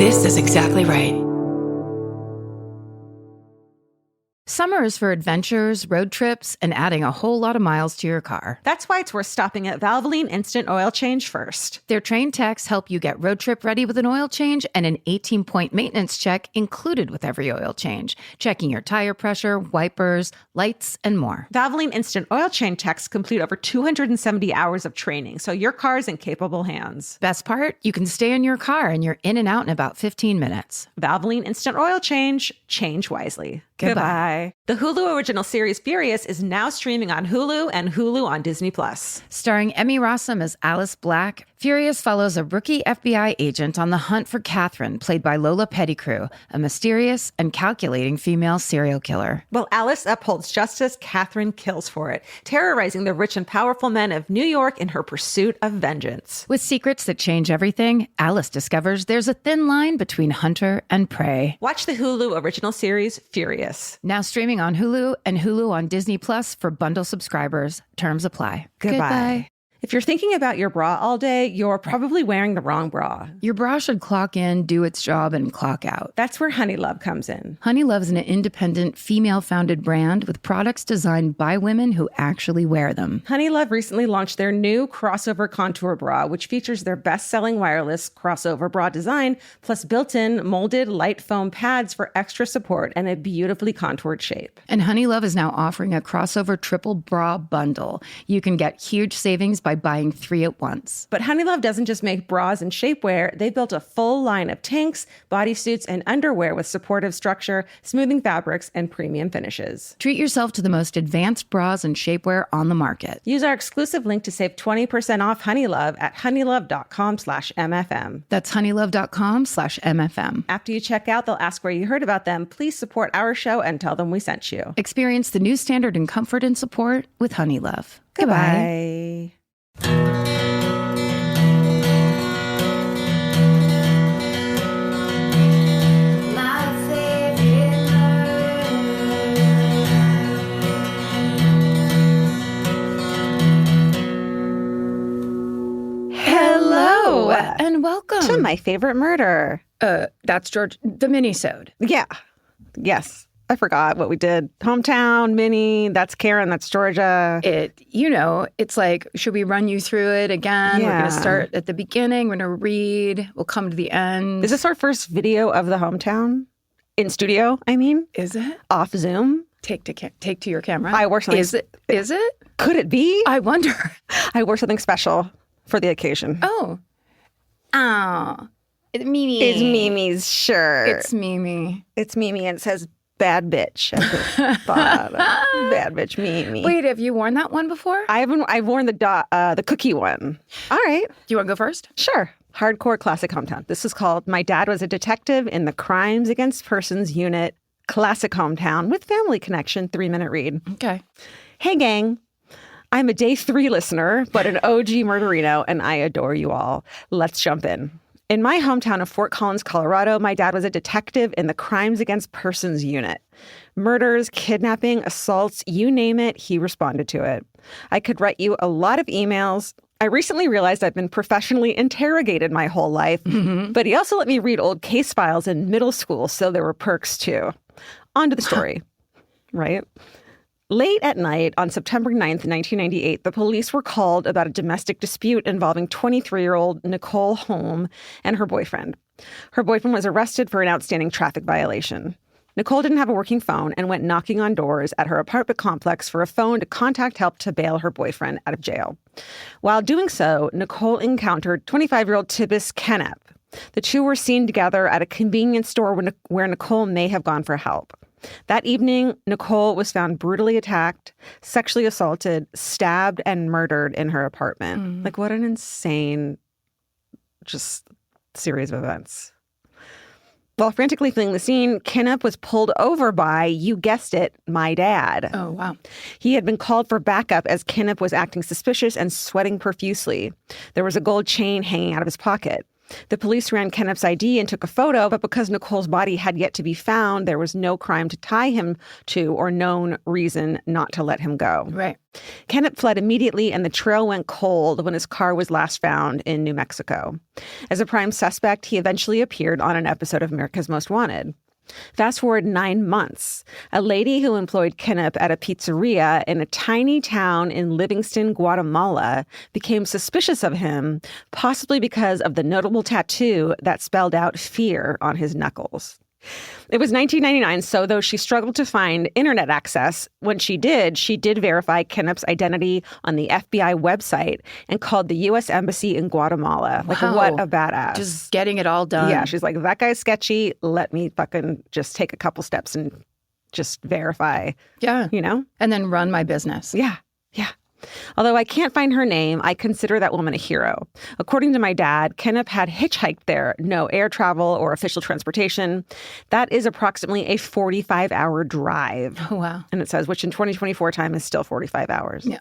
This is exactly right. Summer is for adventures, road trips, and adding a whole lot of miles to your car. That's why it's worth stopping at Valvoline Instant Oil Change first. Their trained techs help you get road trip ready with an oil change and an 18-point maintenance check included with every oil change, checking your tire pressure, wipers, lights, and more. Valvoline Instant Oil Change techs complete over 270 hours of training, so your car's in capable hands. Best part? You can stay in your car and you're in and out in about 15 minutes. Valvoline Instant Oil Change. Change wisely. Goodbye. The Hulu original series Furious is now streaming on Hulu and Hulu on Disney+. Starring Emmy Rossum as Alice Black, Furious follows a rookie FBI agent on the hunt for Catherine, played by Lola Pettigrew, a mysterious and calculating female serial killer. While Alice upholds justice, Catherine kills for it, terrorizing the rich and powerful men of New York in her pursuit of vengeance. With secrets that change everything, Alice discovers there's a thin line between hunter and prey. Watch the Hulu original series Furious. Now streaming on Hulu and Hulu on Disney Plus for bundle subscribers. Terms apply. Goodbye. If you're thinking about your bra all day, you're probably wearing the wrong bra. Your bra should clock in, do its job, and clock out. That's where Honey Love comes in. Honey Love is an independent, female-founded brand with products designed by women who actually wear them. Honey Love recently launched their new crossover contour bra, which features their best-selling wireless crossover bra design, plus built-in molded light foam pads for extra support and a beautifully contoured shape. And Honey Love is now offering a crossover triple bra bundle. You can get huge savings by buying 3 at once. But Honey Love doesn't just make bras and shapewear. They built a full line of tanks, bodysuits, and underwear with supportive structure, smoothing fabrics, and premium finishes. Treat yourself to the most advanced bras and shapewear on the market. Use our exclusive link to save 20% off Honey Love at honeylove.com/MFM. That's honeylove.com/MFM. After you check out, they'll ask where you heard about them. Please support our show and tell them we sent you. Experience the new standard in comfort and support with Honey Love. Goodbye. Hello and welcome to my favorite murder. That's George, the Minisode. Yeah. Yes. I forgot what we did. Hometown, Minnie, that's Karen, that's Georgia. It's like, should we run you through it again? Yeah. We're going to start at the beginning. We're going to read. We'll come to the end. Is this our first video of the hometown? In studio, I mean? Is it? Off Zoom? Take to your camera. I wore something. Is it? Could it be? I wonder. I wore something special for the occasion. Oh. It's Mimi. It's Mimi's shirt. It's Mimi. It's Mimi, and it says bad bitch at the bottom. Bad bitch Mimi. Wait, have you worn that one before? I've worn the cookie one. All right. Do you want to go first? Sure. Hardcore classic hometown. This is called My Dad Was a Detective in the Crimes Against Persons Unit. Classic hometown with family connection. 3-minute read. Okay. Hey, gang. I'm a day 3 listener, but an OG murderino, and I adore you all. Let's jump in. In my hometown of Fort Collins, Colorado, my dad was a detective in the Crimes Against Persons Unit. Murders, kidnapping, assaults, you name it, he responded to it. I could write you a lot of emails. I recently realized I've been professionally interrogated my whole life, but he also let me read old case files in middle school, so there were perks too. On to the story, right? Late at night on September 9th, 1998, the police were called about a domestic dispute involving 23-year-old Nicole Holm and her boyfriend. Her boyfriend was arrested for an outstanding traffic violation. Nicole didn't have a working phone and went knocking on doors at her apartment complex for a phone to contact help to bail her boyfriend out of jail. While doing so, Nicole encountered 25-year-old Tibbs Kennep. The two were seen together at a convenience store where Nicole may have gone for help. That evening, Nicole was found brutally attacked, sexually assaulted, stabbed, and murdered in her apartment. Like, what an insane, just series of events. While frantically fleeing the scene, Kennep was pulled over by, you guessed it, my dad. Oh, wow. He had been called for backup as Kennep was acting suspicious and sweating profusely. There was a gold chain hanging out of his pocket. The police ran Kennep's ID and took a photo, but because Nicole's body had yet to be found, there was no crime to tie him to or known reason not to let him go. Right. Kennep fled immediately, and the trail went cold when his car was last found in New Mexico. As a prime suspect, he eventually appeared on an episode of America's Most Wanted. Fast forward 9 months. A lady who employed Kennep at a pizzeria in a tiny town in Livingston, Guatemala, became suspicious of him, possibly because of the notable tattoo that spelled out fear on his knuckles. It was 1999, so though she struggled to find internet access, when she did verify Kennep's identity on the FBI website and called the U.S. Embassy in Guatemala. Like, Wow. what a badass. Just getting it all done. Yeah, she's like, that guy's sketchy. Let me fucking just take a couple steps and just verify. Yeah. You know? And then run my business. Yeah. Although I can't find her name, I consider that woman a hero. According to my dad, Kennep had hitchhiked there, no air travel or official transportation. That is approximately a 45-hour drive. Oh, wow. And it says, which in 2024 time is still 45 hours. Yeah.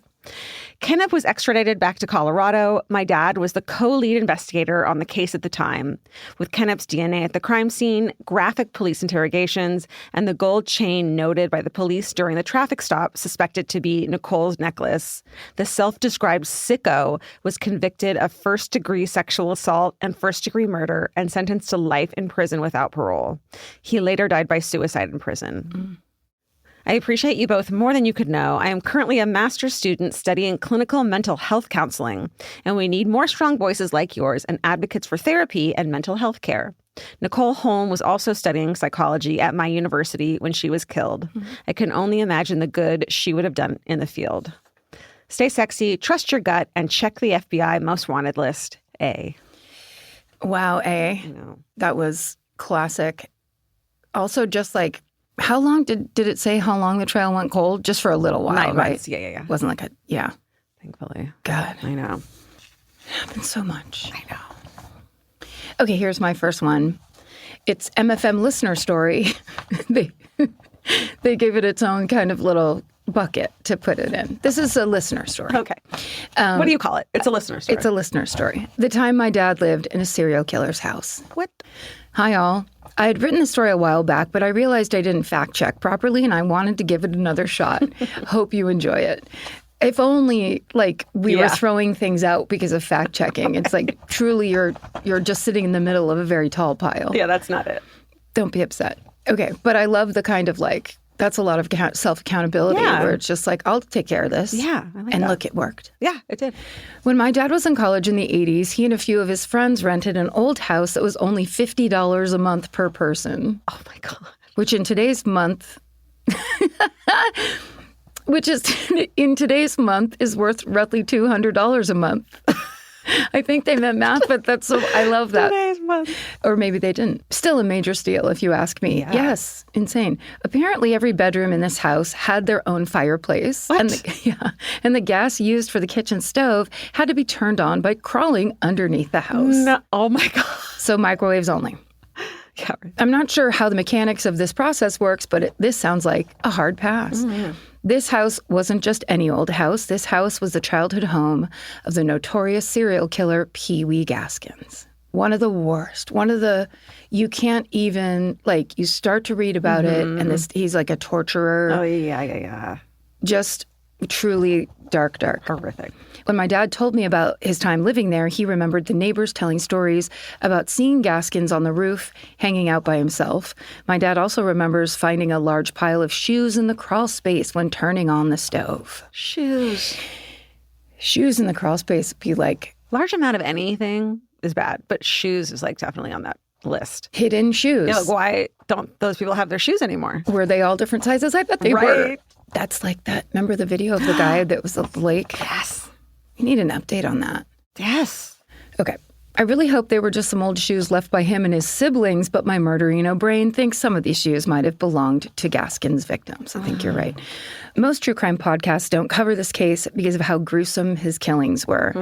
Kennep was extradited back to Colorado. My dad was the co-lead investigator on the case at the time. With Kennep's DNA at the crime scene, graphic police interrogations, and the gold chain noted by the police during the traffic stop suspected to be Nicole's necklace, the self-described sicko was convicted of first-degree sexual assault and first-degree murder and sentenced to life in prison without parole. He later died by suicide in prison. I appreciate you both more than you could know. I am currently a master's student studying clinical mental health counseling, and we need more strong voices like yours and advocates for therapy and mental health care. Nicole Holm was also studying psychology at my university when she was killed. I can only imagine the good she would have done in the field. Stay sexy, trust your gut, and check the FBI Most Wanted list. A. Wow, A. That was classic. Also, just like, how long did it say how long the trail went cold? Just for a little while, 9 right? months. Yeah. Wasn't like Thankfully. God. I know. It happens so much. I know. Okay, here's my first one. It's MFM listener story. They gave it its own kind of little bucket to put it in. This is a listener story. Okay. What do you call it? It's a listener story. It's a listener story. The time my dad lived in a serial killer's house. What? Hi, all. I had written the story a while back, but I realized I didn't fact check properly, and I wanted to give it another shot. Hope you enjoy it. If only, like, we were throwing things out because of fact checking. It's like, truly, you're just sitting in the middle of a very tall pile. Yeah, that's not it. Don't be upset. Okay, but I love the kind of, like, that's a lot of self-accountability where it's just like, I'll take care of this. Yeah, I like and that. look, it worked. Yeah, it did. When my dad was in college in the 80s, he and a few of his friends rented an old house that was only $50 a month per person. Oh, my God. Which in today's month, is worth roughly $200 a month. I think they meant math, but I love that. Today's month. Or maybe they didn't. Still a major steal, if you ask me. Yeah. Yes, insane. Apparently, every bedroom in this house had their own fireplace. What? And the gas used for the kitchen stove had to be turned on by crawling underneath the house. No. Oh, my God. So microwaves only. Yeah, right. I'm not sure how the mechanics of this process works, but this sounds like a hard pass. Mm-hmm. This house wasn't just any old house. This house was the childhood home of the notorious serial killer Pee Wee Gaskins. One of the worst. You can't even, like, you start to read about it, and he's like a torturer. Oh, yeah. Just truly dark. Horrific. When my dad told me about his time living there, he remembered the neighbors telling stories about seeing Gaskins on the roof, hanging out by himself. My dad also remembers finding a large pile of shoes in the crawl space when turning on the stove. Shoes in the crawl space would be like... Large amount of anything is bad, but shoes is like definitely on that list. Hidden shoes. Like, why don't those people have their shoes anymore? Were they all different sizes? I bet they were. That's like that. Remember the video of the guy that was at the lake? Yes. You need an update on that. Yes. Okay. I really hope they were just some old shoes left by him and his siblings, but my murderino brain thinks some of these shoes might have belonged to Gaskin's victims. I think you're right. Most true crime podcasts don't cover this case because of how gruesome his killings were.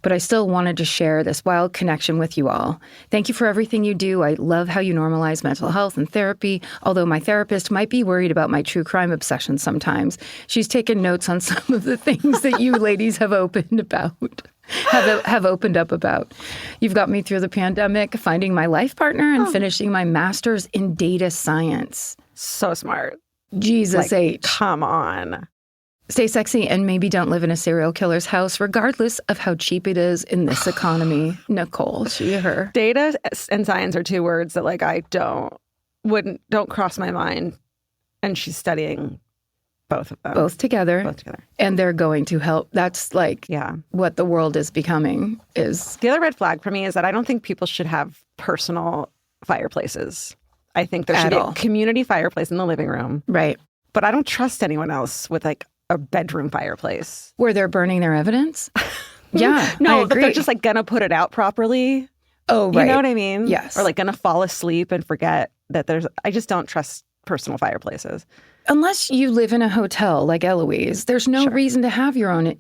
But I still wanted to share this wild connection with you all. Thank you for everything you do. I love how you normalize mental health and therapy, although my therapist might be worried about my true crime obsession sometimes. She's taken notes on some of the things that you ladies have opened about. have opened up about. You've got me through the pandemic, finding my life partner, and finishing my master's in data science. So smart. Jesus H. Come on. Stay sexy and maybe don't live in a serial killer's house, regardless of how cheap it is in this economy. Nicole, she, her. Data and science are two words that I don't cross my mind. And she's studying both of them. Both together. And they're going to help. That's what the world is becoming is. The other red flag for me is that I don't think people should have personal fireplaces. I think there should be a community fireplace in the living room. Right. But I don't trust anyone else with a bedroom fireplace. Where they're burning their evidence? Yeah. No, but they're just gonna put it out properly. Oh, right. You know what I mean? Yes. Or gonna fall asleep and forget that I just don't trust personal fireplaces. Unless you live in a hotel like Eloise, there's no reason to have your own.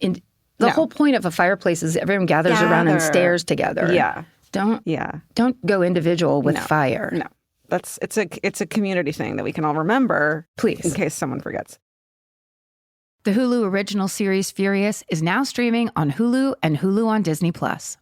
The whole point of a fireplace is everyone gathers around and stares together. Yeah. Don't go individual with fire. No. It's a community thing that we can all remember. Please. In case someone forgets. The Hulu original series Furious is now streaming on Hulu and Hulu on Disney+.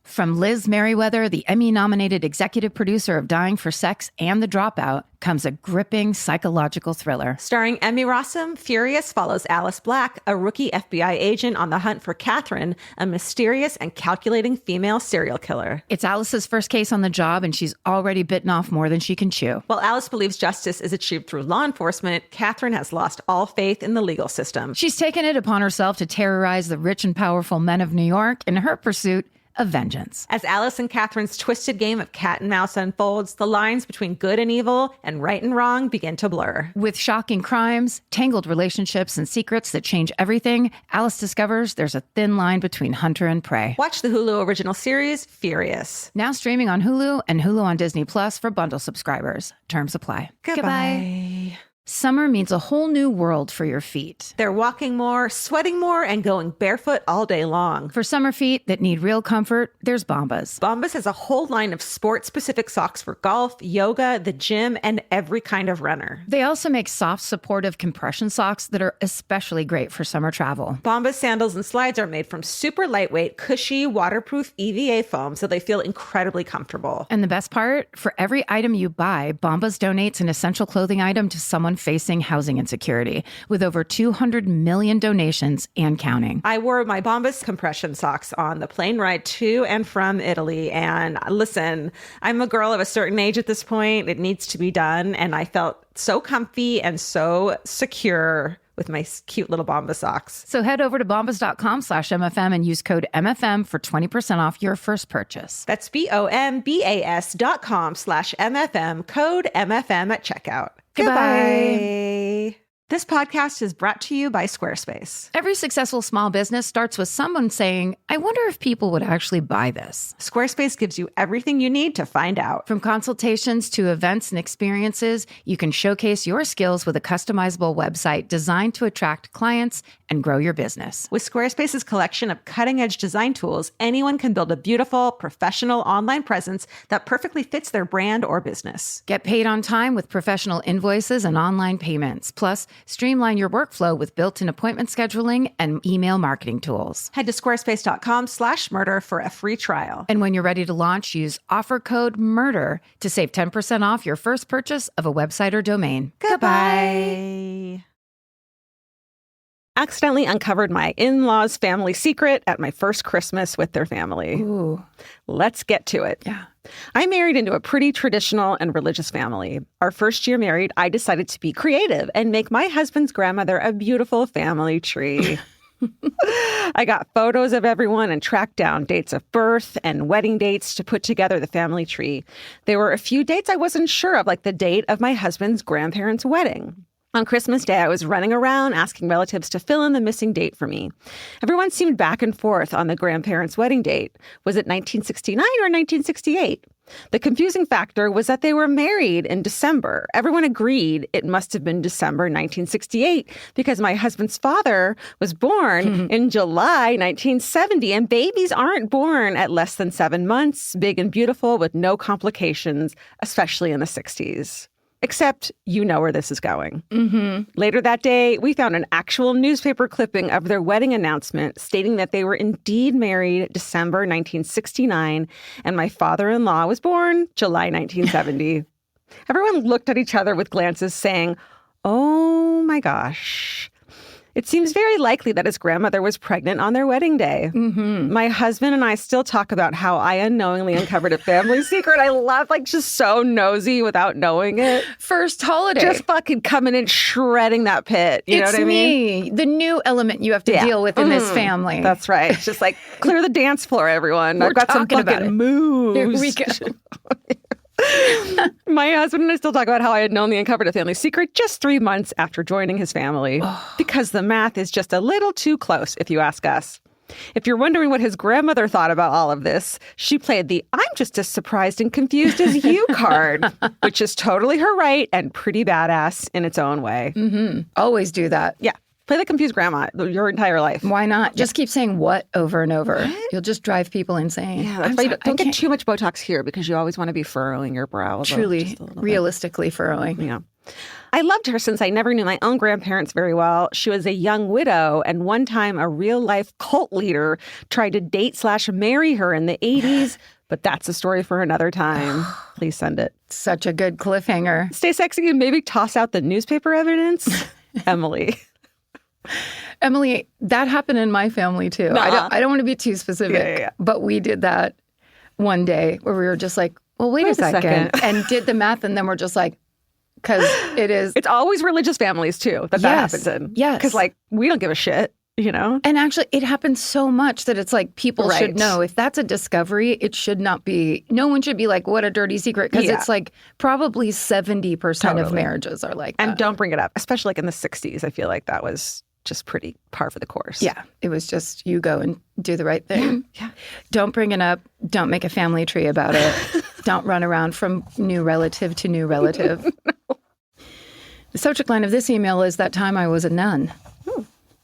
From Liz Merriweather, the Emmy-nominated executive producer of Dying for Sex and The Dropout, comes a gripping psychological thriller. Starring Emmy Rossum, Furious follows Alice Black, a rookie FBI agent on the hunt for Catherine, a mysterious and calculating female serial killer. It's Alice's first case on the job, and she's already bitten off more than she can chew. While Alice believes justice is achieved through law enforcement, Catherine has lost all faith in the legal system. She's taken it upon herself to terrorize the rich and powerful men of New York in her pursuit of vengeance. As Alice and Catherine's twisted game of cat and mouse unfolds, the lines between good and evil and right and wrong begin to blur. With shocking crimes, tangled relationships, and secrets that change everything, Alice discovers there's a thin line between hunter and prey. Watch the Hulu original series, Furious. Now streaming on Hulu and Hulu on Disney Plus for bundle subscribers. Terms apply. Goodbye. Summer means a whole new world for your feet. They're walking more, sweating more, and going barefoot all day long. For summer feet that need real comfort, there's Bombas. Bombas has a whole line of sport-specific socks for golf, yoga, the gym, and every kind of runner. They also make soft, supportive compression socks that are especially great for summer travel. Bombas sandals and slides are made from super lightweight, cushy, waterproof EVA foam, so they feel incredibly comfortable. And the best part? For every item you buy, Bombas donates an essential clothing item to someone facing housing insecurity, with over 200 million donations and counting. I wore my Bombas compression socks on the plane ride to and from Italy. And listen, I'm a girl of a certain age at this point. It needs to be done. And I felt so comfy and so secure with my cute little Bombas socks. So head over to bombas.com/MFM and use code MFM for 20% off your first purchase. That's BOMBAS.com/MFM, code MFM at checkout. Goodbye. This podcast is brought to you by Squarespace. Every successful small business starts with someone saying, I wonder if people would actually buy this. Squarespace gives you everything you need to find out. From consultations to events and experiences, you can showcase your skills with a customizable website designed to attract clients and grow your business. With Squarespace's collection of cutting-edge design tools, anyone can build a beautiful, professional online presence that perfectly fits their brand or business. Get paid on time with professional invoices and online payments. Plus, streamline your workflow with built-in appointment scheduling and email marketing tools. Head to squarespace.com/murder for a free trial. And when you're ready to launch, use offer code MURDER to save 10% off your first purchase of a website or domain. Goodbye. Accidentally uncovered my in-laws' family secret at my first Christmas with their family. Ooh. Let's get to it. Yeah. I married into a pretty traditional and religious family. Our first year married, I decided to be creative and make my husband's grandmother a beautiful family tree. I got photos of everyone and tracked down dates of birth and wedding dates to put together the family tree. There were a few dates I wasn't sure of, like the date of my husband's grandparents' wedding. On Christmas Day, I was running around asking relatives to fill in the missing date for me. Everyone seemed back and forth on the grandparents' wedding date. Was it 1969 or 1968? The confusing factor was that they were married in December. Everyone agreed it must have been December 1968 because my husband's father was born in July 1970, and babies aren't born at less than 7 months, big and beautiful with no complications, especially in the 60s. Except you know where this is going. Later that day, we found an actual newspaper clipping of their wedding announcement stating that they were indeed married December 1969, and my father-in-law was born July 1970. Everyone looked at each other with glances saying, "Oh my gosh." It seems very likely that his grandmother was pregnant on their wedding day. My husband and I still talk about how I unknowingly uncovered a family secret. I love, just so nosy without knowing it. First holiday. Just fucking coming in, shredding that pit. You know what I mean? It's me, the new element you have to deal with in this family. That's right. It's just clear the dance floor, everyone. We're I've got some talking about fucking it. moves. Here we go. My husband and I still talk about how I had known the uncovered a family secret just 3 months after joining his family. Because the math is just a little too close, if you ask us. If you're wondering what his grandmother thought about all of this, she played the "I'm just as surprised and confused as you" card, which is totally her right and pretty badass in its own way. Always do that. Yeah. Play the confused grandma your entire life. Why not? Just keep saying what over and over. You'll just drive people insane. Yeah, that's why don't get too much Botox here because you always want to be furrowing your brow. Truly, realistically furrowing. Yeah. I loved her since I never knew my own grandparents very well. She was a young widow, and one time a real-life cult leader tried to date/marry her in the 80s, but that's a story for another time. Please send it. Such a good cliffhanger. Stay sexy and maybe toss out the newspaper evidence. Emily. Emily, that happened in my family too. Nuh-uh. I don't want to be too specific, but we did that one day where we were just like, well, wait a second. And did the math, and then we're just like, because it is. It's always religious families too that happens in. Yes. Because we don't give a shit, you know? And actually, it happens so much that it's like people should know if that's a discovery, it should not be. No one should be like, what a dirty secret. Because it's probably 70% of marriages are like that. And don't bring it up, especially in the 60s. I feel like that was just pretty par for the course. Yeah. It was just you go and do the right thing. Yeah. Don't bring it up. Don't make a family tree about it. Don't run around from new relative to new relative. No. The subject line of this email is "That time I was a nun."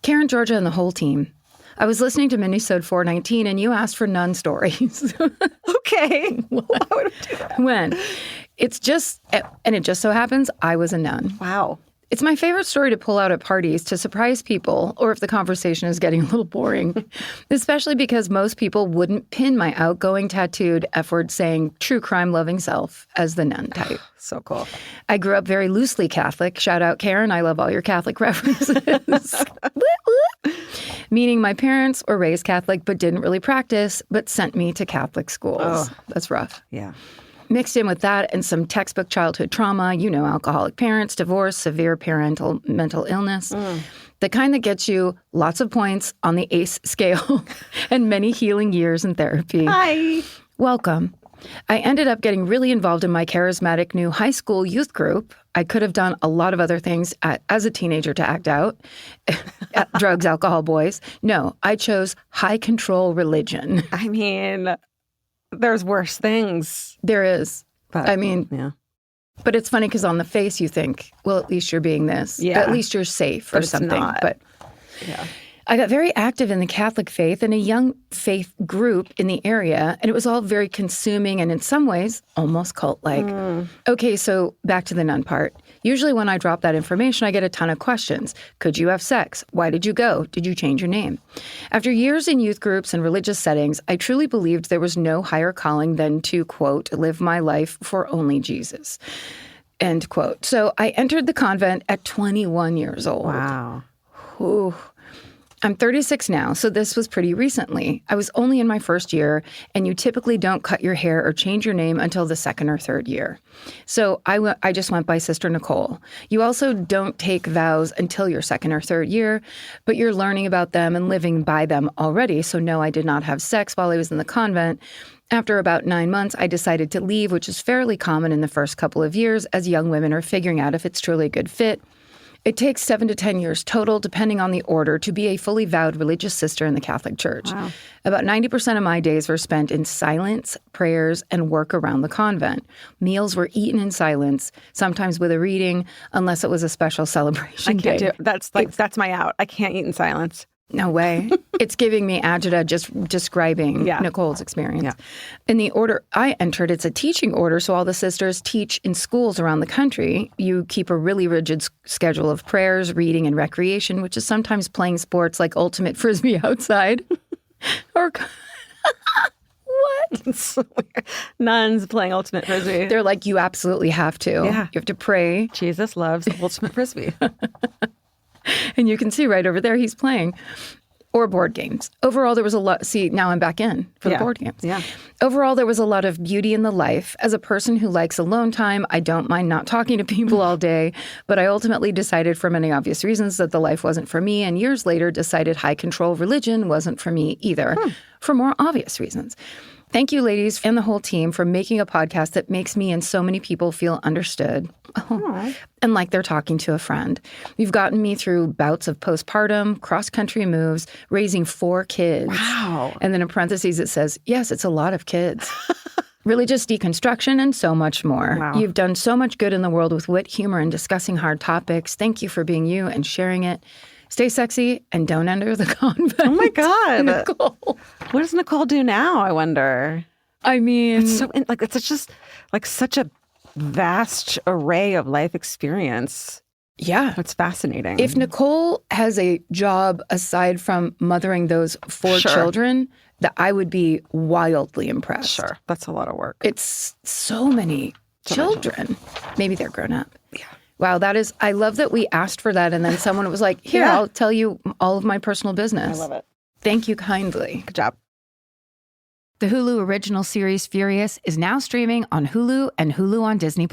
Karen, Georgia, and the whole team. I was listening to Minisode 419 and you asked for nun stories. Okay. Why would I do that? When? It just so happens I was a nun. Wow. It's my favorite story to pull out at parties to surprise people, or if the conversation is getting a little boring, especially because most people wouldn't pin my outgoing tattooed F-word saying true crime loving self as the nun type. So cool. I grew up very loosely Catholic. Shout out, Karen. I love all your Catholic references. Meaning my parents were raised Catholic but didn't really practice, but sent me to Catholic schools. Oh. That's rough. Yeah. Mixed in with that and some textbook childhood trauma, alcoholic parents, divorce, severe parental mental illness. The kind that gets you lots of points on the ACE scale and many healing years in therapy. Hi. Welcome. I ended up getting really involved in my charismatic new high school youth group. I could have done a lot of other things as a teenager to act out. Drugs, alcohol, boys. No, I chose high control religion. I mean, there's worse things. There is. But, yeah. But it's funny because on the face you think, well, at least you're being this. Yeah. At least you're safe or something. Not. But yeah. I got very active in the Catholic faith and a young faith group in the area, and it was all very consuming and in some ways almost cult-like. Okay, so back to the nun part. Usually when I drop that information, I get a ton of questions. Could you have sex? Why did you go? Did you change your name? After years in youth groups and religious settings, I truly believed there was no higher calling than to, quote, live my life for only Jesus, end quote. So I entered the convent at 21 years old. Wow. Ooh. I'm 36 now, so this was pretty recently. I was only in my first year, and you typically don't cut your hair or change your name until the second or third year. So I just went by Sister Nicole. You also don't take vows until your second or third year, but you're learning about them and living by them already. So no, I did not have sex while I was in the convent. After about 9 months, I decided to leave, which is fairly common in the first couple of years as young women are figuring out if it's truly a good fit. It takes 7 to 10 years total, depending on the order, to be a fully vowed religious sister in the Catholic Church. Wow. About 90% of my days were spent in silence, prayers, and work around the convent. Meals were eaten in silence, sometimes with a reading, unless it was a special celebration I can't day. do that's my out. I can't eat in silence. No way. It's giving me agita just describing Nicole's experience. Yeah. In the order I entered, it's a teaching order, so all the sisters teach in schools around the country. You keep a really rigid schedule of prayers, reading, and recreation, which is sometimes playing sports like ultimate frisbee outside. Or what? It's so weird. Nuns playing ultimate frisbee. They're like, you absolutely have to. Yeah. You have to pray. Jesus loves ultimate frisbee. And you can see right over there he's playing. Or board games. Overall, there was a lot. See, now I'm back in for the board games. Yeah. Overall, there was a lot of beauty in the life. As a person who likes alone time, I don't mind not talking to people all day. But I ultimately decided, for many obvious reasons, that the life wasn't for me. And years later, decided high control religion wasn't for me either, for more obvious reasons. Thank you, ladies, and the whole team for making a podcast that makes me and so many people feel understood. And like they're talking to a friend. You've gotten me through bouts of postpartum, cross-country moves, raising 4 kids. Wow. And then in parentheses, it says, yes, it's a lot of kids. Religious deconstruction and so much more. Wow. You've done so much good in the world with wit, humor, and discussing hard topics. Thank you for being you and sharing it. Stay sexy and don't enter the convent. Oh my God. Nicole. What does Nicole do now, I wonder? I mean, It's just such a vast array of life experience. yeah. It's fascinating. If Nicole has a job aside from mothering those 4 children, that I would be wildly impressed. Sure. That's a lot of work. It's so many children. Maybe they're grown up. Yeah. Wow, I love that we asked for that and then someone was like, here, I'll tell you all of my personal business. I love it. Thank you kindly. Good job. The Hulu original series Furious is now streaming on Hulu and Hulu on Disney+.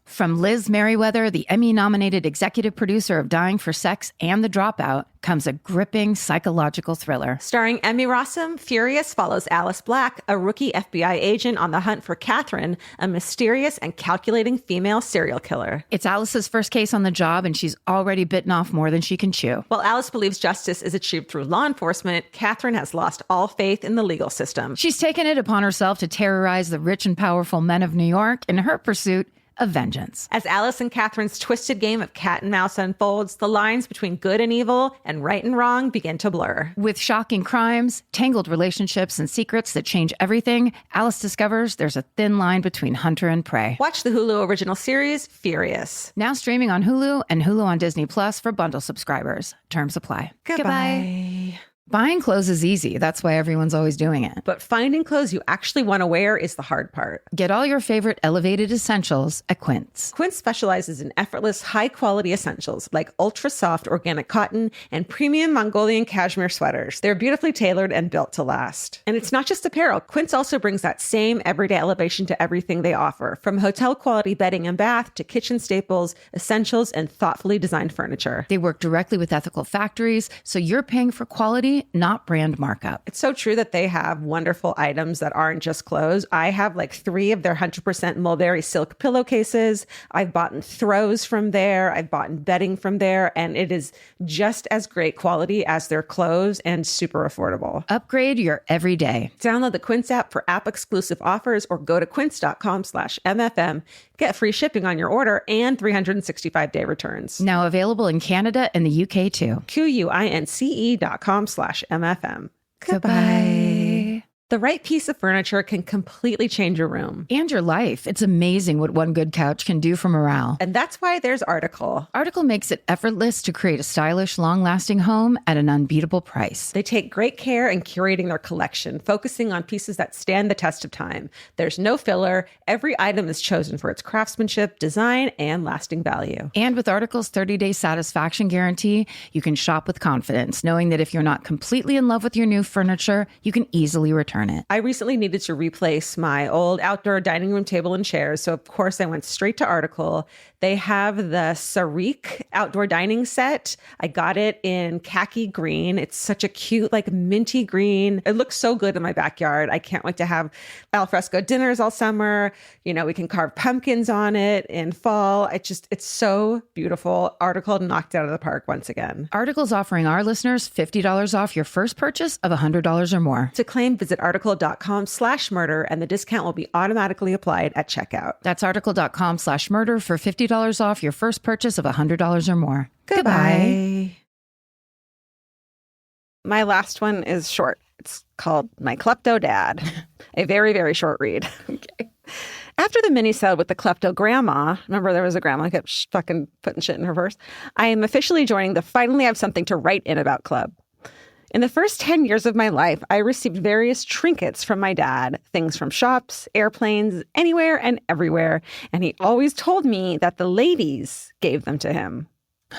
From Liz Merriweather, the Emmy-nominated executive producer of Dying for Sex and The Dropout, comes a gripping psychological thriller. Starring Emmy Rossum, Furious follows Alice Black, a rookie FBI agent on the hunt for Catherine, a mysterious and calculating female serial killer. It's Alice's first case on the job, and she's already bitten off more than she can chew. While Alice believes justice is achieved through law enforcement, Catherine has lost all faith in the legal system. She's taken it upon herself to terrorize the rich and powerful men of New York in her pursuit of vengeance. As Alice and Catherine's twisted game of cat and mouse unfolds, the lines between good and evil and right and wrong begin to blur. With shocking crimes, tangled relationships, and secrets that change everything, Alice discovers there's a thin line between hunter and prey. Watch the Hulu original series, Furious. Now streaming on Hulu and Hulu on Disney Plus for bundle subscribers. Terms apply. Goodbye. Buying clothes is easy. That's why everyone's always doing it. But finding clothes you actually want to wear is the hard part. Get all your favorite elevated essentials at Quince. Quince specializes in effortless, high-quality essentials like ultra-soft organic cotton and premium Mongolian cashmere sweaters. They're beautifully tailored and built to last. And it's not just apparel. Quince also brings that same everyday elevation to everything they offer, from hotel-quality bedding and bath to kitchen staples, essentials, and thoughtfully designed furniture. They work directly with ethical factories, so you're paying for quality, not brand markup. It's so true that they have wonderful items that aren't just clothes. I have like 3 of their 100% mulberry silk pillowcases. I've bought throws from there. I've bought bedding from there. And it is just as great quality as their clothes and super affordable. Upgrade your everyday. Download the Quince app for app-exclusive offers or go to quince.com/MFM. Get free shipping on your order and 365-day returns. Now available in Canada and the UK too. QUINCE.com/MFM. Goodbye. The right piece of furniture can completely change your room. And your life. It's amazing what one good couch can do for morale. And that's why there's Article. Article makes it effortless to create a stylish, long-lasting home at an unbeatable price. They take great care in curating their collection, focusing on pieces that stand the test of time. There's no filler. Every item is chosen for its craftsmanship, design, and lasting value. And with Article's 30-day satisfaction guarantee, you can shop with confidence, knowing that if you're not completely in love with your new furniture, you can easily return it. I recently needed to replace my old outdoor dining room table and chairs, so of course I went straight to Article. They have the Sarik outdoor dining set. I got it in khaki green. It's such a cute, like minty green. It looks so good in my backyard. I can't wait to have alfresco dinners all summer. You know, we can carve pumpkins on it in fall. It's so beautiful. Article knocked it out of the park once again. Article's offering our listeners $50 off your first purchase of $100 or more. To claim, visit article.com/murder, and the discount will be automatically applied at checkout. That's article.com/murder for $50 off your first purchase of $100 or more. Goodbye. My last one is short. It's called My Klepto Dad, a very, very short read. Okay. After the minisode with the klepto grandma, remember there was a grandma who kept fucking putting shit in her purse, I am officially joining the Finally Have Something to Write In About club. In the first 10 years of my life, I received various trinkets from my dad, things from shops, airplanes, anywhere and everywhere. And he always told me that the ladies gave them to him.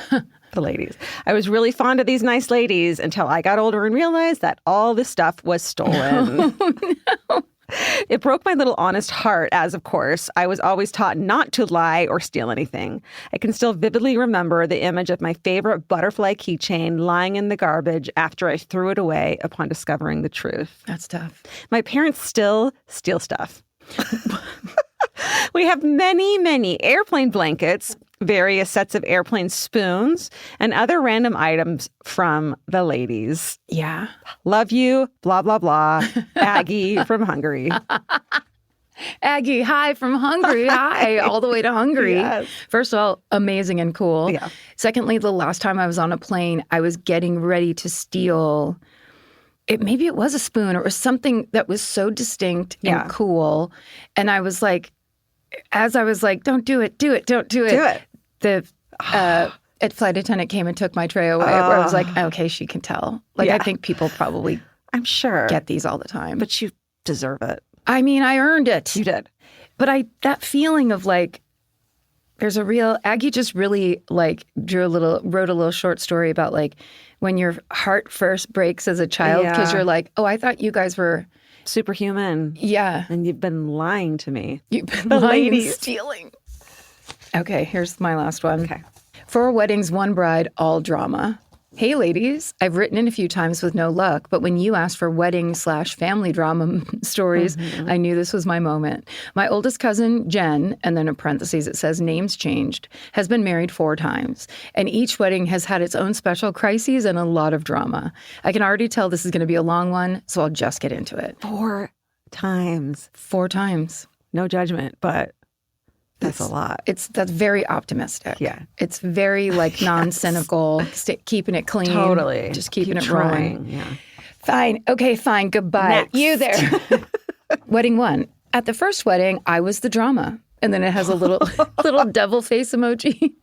The ladies. I was really fond of these nice ladies until I got older and realized that all this stuff was stolen. Oh, no. It broke my little honest heart, as of course, I was always taught not to lie or steal anything. I can still vividly remember the image of my favorite butterfly keychain lying in the garbage after I threw it away upon discovering the truth. That's tough. My parents still steal stuff. We have many, many airplane blankets, various sets of airplane spoons, and other random items from the ladies. Yeah. Love you, blah, blah, blah. Aggie from Hungary. Aggie, hi from Hungary. Hi, all the way to Hungary. Yes. First of all, amazing and cool. Yeah. Secondly, the last time I was on a plane, I was getting ready to steal maybe it was a spoon or something that was so distinct and cool. And I was like, as I was like, don't do it, don't do it. Do it. The flight attendant came and took my tray away. Where I was like, okay, she can tell. Like, I think people probably I'm sure get these all the time. But you deserve it. I mean, I earned it. You did. But that feeling of like, there's a real, Aggie just really like wrote a little short story about like when your heart first breaks as a child because you're like, oh, I thought you guys were superhuman. Yeah. And you've been lying to me. You've been The lying and ladies. stealing. Okay, here's my last one. Okay. 4 weddings, 1 bride, all drama. Hey, ladies, I've written in a few times with no luck, but when you asked for wedding/family drama stories, I knew this was my moment. My oldest cousin, Jen, and then in parentheses it says names changed, has been married 4 times, and each wedding has had its own special crises and a lot of drama. I can already tell this is going to be a long one, so I'll just get into it. 4 times. 4 times. No judgment, but that's a lot. That's very optimistic. Yeah. It's very like non-cynical, keeping it clean. Totally. Just keeping Keep it rolling. trying. Yeah. Fine. Okay, fine. Goodbye. Next. You there. Wedding 1. At the first wedding, I was the drama. And then it has a little devil face emoji.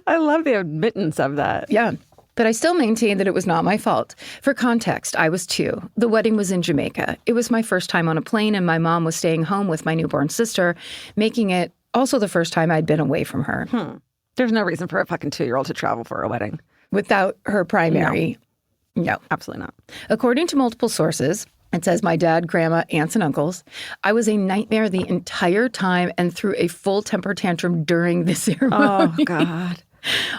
I love the admittance of that. Yeah. But I still maintain that it was not my fault. For context, I was 2. The wedding was in Jamaica. It was my first time on a plane, and my mom was staying home with my newborn sister, making it also the first time I'd been away from her. There's no reason for a fucking 2-year-old to travel for a wedding. Without her primary. No. Absolutely not. According to multiple sources, it says my dad, grandma, aunts, and uncles. I was a nightmare the entire time and threw a full temper tantrum during the ceremony. Oh, God.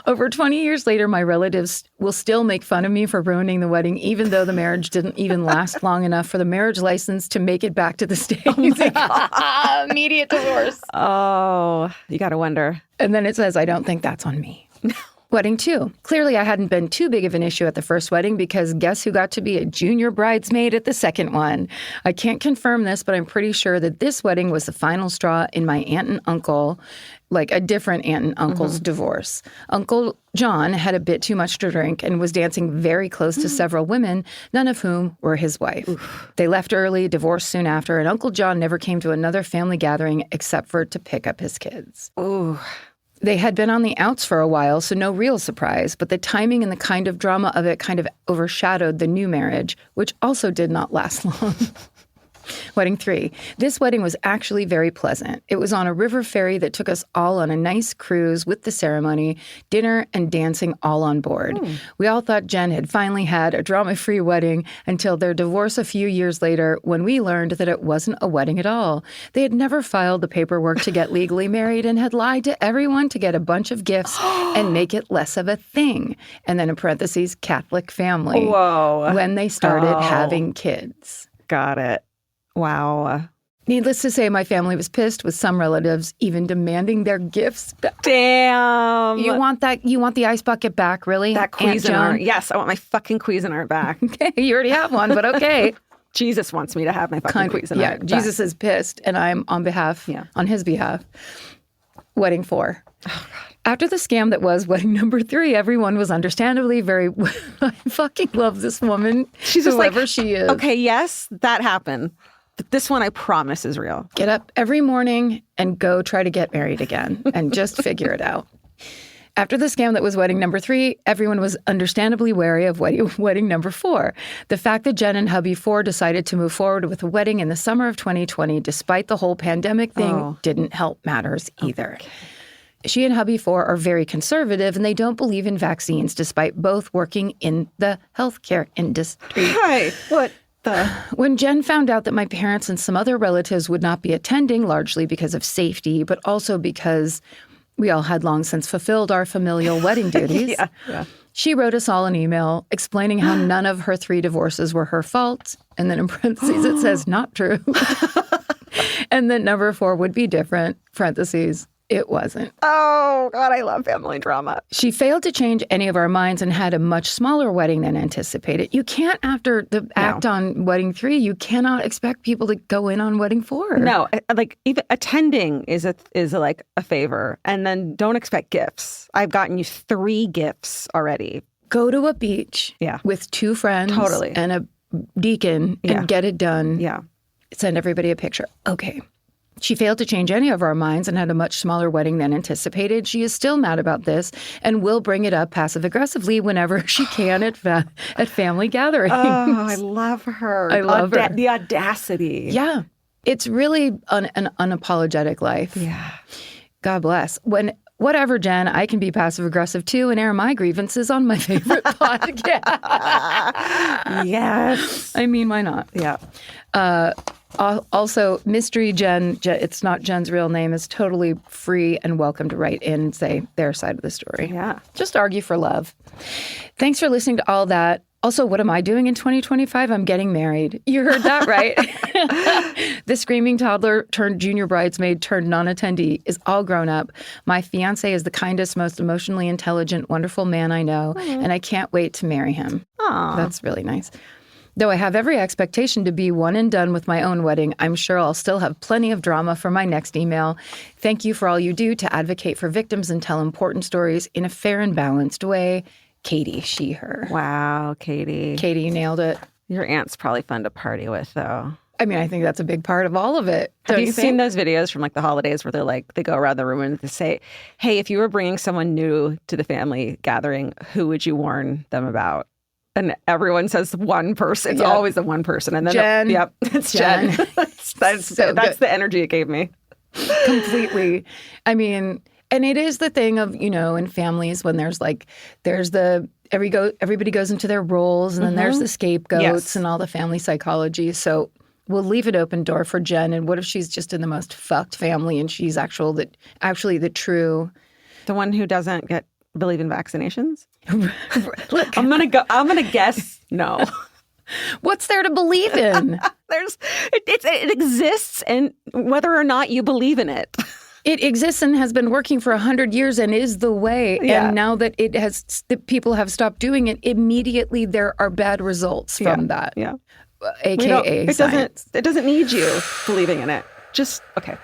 Over 20 years later, my relatives will still make fun of me for ruining the wedding, even though the marriage didn't even last long enough for the marriage license to make it back to the States. Oh immediate divorce. Oh, you got to wonder. And then it says, I don't think that's on me. Wedding 2. Clearly, I hadn't been too big of an issue at the first wedding because guess who got to be a junior bridesmaid at the second one? I can't confirm this, but I'm pretty sure that this wedding was the final straw in my aunt and uncle, like a different aunt and uncle's divorce. Uncle John had a bit too much to drink and was dancing very close to several women, none of whom were his wife. Oof. They left early, divorced soon after, and Uncle John never came to another family gathering except for to pick up his kids. Ooh. They had been on the outs for a while, so no real surprise, but the timing and the kind of drama of it kind of overshadowed the new marriage, which also did not last long. Wedding 3. This wedding was actually very pleasant. It was on a river ferry that took us all on a nice cruise with the ceremony, dinner, and dancing all on board. We all thought Jen had finally had a drama-free wedding until their divorce a few years later when we learned that it wasn't a wedding at all. They had never filed the paperwork to get legally married and had lied to everyone to get a bunch of gifts and make it less of a thing. And then in parentheses, Catholic family. Whoa. When they started having kids. Got it. Wow. Needless to say, my family was pissed, with some relatives even demanding their gifts back. Damn. You want the ice bucket back, really? That Cuisinart. Yes, I want my fucking Cuisinart back. Okay, you already have one, but okay. Jesus wants me to have my fucking Cuisinart Yeah, back. Jesus is pissed, and I'm on his behalf. Wedding 4. Oh, God. After the scam that was wedding number 3, everyone was understandably very, I fucking love this woman. She's just whoever like, she is. Okay, yes, that happened. But this one I promise is real. Get up every morning and go try to get married again and just figure it out. After the scam that was wedding number 3, everyone was understandably wary of wedding number 4. The fact that Jen and hubby 4 decided to move forward with a wedding in the summer of 2020, despite the whole pandemic thing, didn't help matters either. Okay. She and hubby 4 are very conservative, and they don't believe in vaccines, despite both working in the healthcare industry. Hi, what the? When Jen found out that my parents and some other relatives would not be attending, largely because of safety, but also because we all had long since fulfilled our familial wedding duties. Yeah. She wrote us all an email explaining how none of her 3 divorces were her fault. And then in parentheses, it says, not true. And that number 4 would be different, parentheses. It wasn't. Oh, God, I love family drama. She failed to change any of our minds and had a much smaller wedding than anticipated. You can't, after the act on wedding 3, you cannot expect people to go in on wedding 4. No, like even attending is like a favor. And then don't expect gifts. I've gotten you 3 gifts already. Go to a beach with 2 friends and a deacon and get it done. Yeah. Send everybody a picture. Okay. She failed to change any of our minds and had a much smaller wedding than anticipated. She is still mad about this and will bring it up passive-aggressively whenever she can at family gatherings. Oh, I love her. I love her. The audacity. Yeah. It's really an unapologetic life. Yeah. God bless. Whatever, Jen, I can be passive-aggressive too and air my grievances on my favorite podcast. Yes. I mean, why not? Yeah. Also, Mystery Jen, it's not Jen's real name, is totally free and welcome to write in and say their side of the story. Yeah. Just argue for love. Thanks for listening to all that. Also, what am I doing in 2025? I'm getting married. You heard that right. The screaming toddler turned junior bridesmaid turned non-attendee is all grown up. My fiance is the kindest, most emotionally intelligent, wonderful man I know, and I can't wait to marry him. Aww. That's really nice. Though I have every expectation to be one and done with my own wedding, I'm sure I'll still have plenty of drama for my next email. Thank you for all you do to advocate for victims and tell important stories in a fair and balanced way. Katie, she, her. Wow, Katie. Katie, you nailed it. Your aunt's probably fun to party with, though. I mean, I think that's a big part of all of it. Have you seen those videos from like the holidays where they go around the room and they say, hey, if you were bringing someone new to the family gathering, who would you warn them about? And everyone says one person. It's always the one person. And then Jen. It's Jen. That's the energy it gave me. Completely. I mean, and it is the thing of, in families when everybody goes into their roles and then there's the scapegoats and all the family psychology. So we'll leave an open door for Jen. And what if she's just in the most fucked family and she's actually the true. The one who doesn't believe in vaccinations? Look, I'm gonna guess no. What's there to believe in? It exists, and whether or not you believe in it. It exists and has been working for 100 years and is the way. Yeah. And now that people have stopped doing it, immediately there are bad results from that. Yeah. AKA science. It doesn't need you believing in it. Just, okay.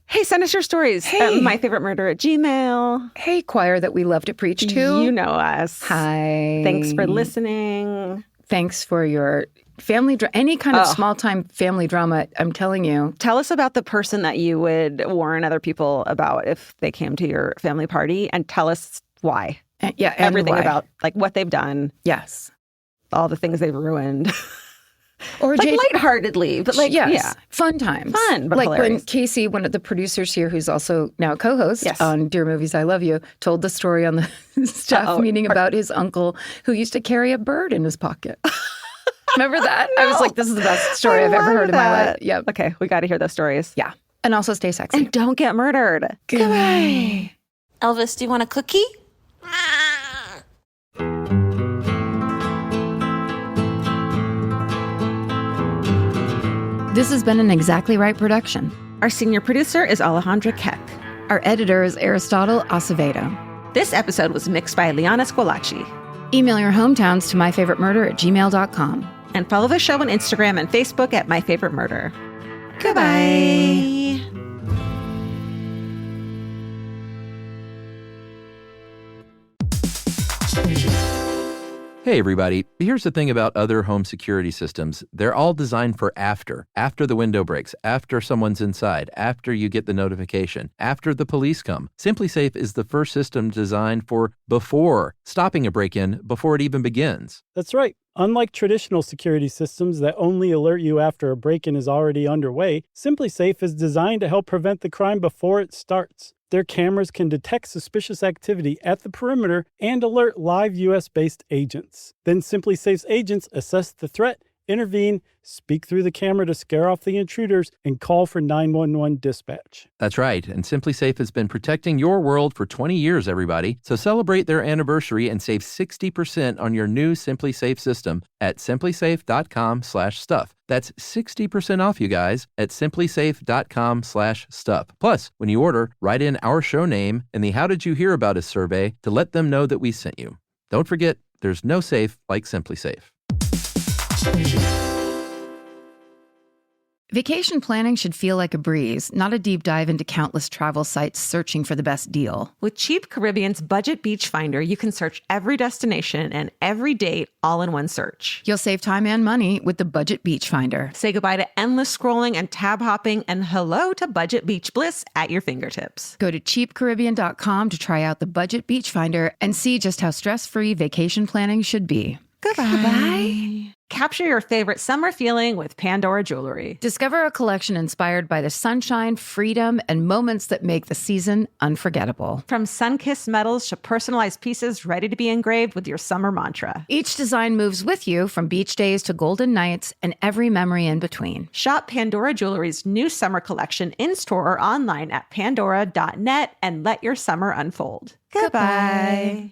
Hey, send us your stories. Hey. myfavoritemurder@gmail.com. Hey, choir that we love to preach to. You know us. Hi. Thanks for listening. Thanks for your family any kind of small-time family drama, I'm telling you. Tell us about the person that you would warn other people about if they came to your family party, and tell us why. Everything about like what they've done. Yes. All the things they've ruined. Or like lightheartedly, but fun times. Fun, but like hilarious. When Casey, one of the producers here, who's also now a co-host on Dear Movies, I Love You, told the story on the staff meeting about his uncle who used to carry a bird in his pocket. Remember that? No. I was like, this is the best story I've ever heard in my life. Yep. Okay, we got to hear those stories. Yeah. And also stay sexy. And don't get murdered. Goodbye. Elvis, do you want a cookie? This has been an Exactly Right production. Our senior producer is Alejandra Keck. Our editor is Aristotle Acevedo. This episode was mixed by Liana Squilacci. Email your hometowns to myfavoritemurder@gmail.com. And follow the show on Instagram and Facebook at My Favorite Murder. Goodbye. Hey everybody, here's the thing about other home security systems. They're all designed for after the window breaks, after someone's inside, after you get the notification, after the police come. SimpliSafe is the first system designed for before, stopping a break-in before it even begins. That's right. Unlike traditional security systems that only alert you after a break-in is already underway, SimpliSafe is designed to help prevent the crime before it starts. Their cameras can detect suspicious activity at the perimeter and alert live U.S.-based agents. Then SimpliSafe's agents assess the threat, intervene, speak through the camera to scare off the intruders, and call for 911 dispatch. That's right, and SimpliSafe has been protecting your world for 20 years, everybody. So celebrate their anniversary and save 60% on your new SimpliSafe system at simplisafe.com/stuff. That's 60% off, you guys, at simplisafe.com/stuff. Plus, when you order, write in our show name and the How Did You Hear About Us survey to let them know that we sent you. Don't forget, there's no safe like SimpliSafe. Vacation planning should feel like a breeze, not a deep dive into countless travel sites searching for the best deal. With Cheap Caribbean's Budget Beach Finder, you can search every destination and every date all in one search. You'll save time and money with the Budget Beach Finder. Say goodbye to endless scrolling and tab hopping, and hello to Budget Beach Bliss at your fingertips. Go to cheapcaribbean.com to try out the Budget Beach Finder and see just how stress-free vacation planning should be. Goodbye. Capture your favorite summer feeling with Pandora Jewelry. Discover a collection inspired by the sunshine, freedom, and moments that make the season unforgettable. From sun-kissed metals to personalized pieces ready to be engraved with your summer mantra. Each design moves with you from beach days to golden nights and every memory in between. Shop Pandora Jewelry's new summer collection in-store or online at pandora.net and let your summer unfold. Goodbye.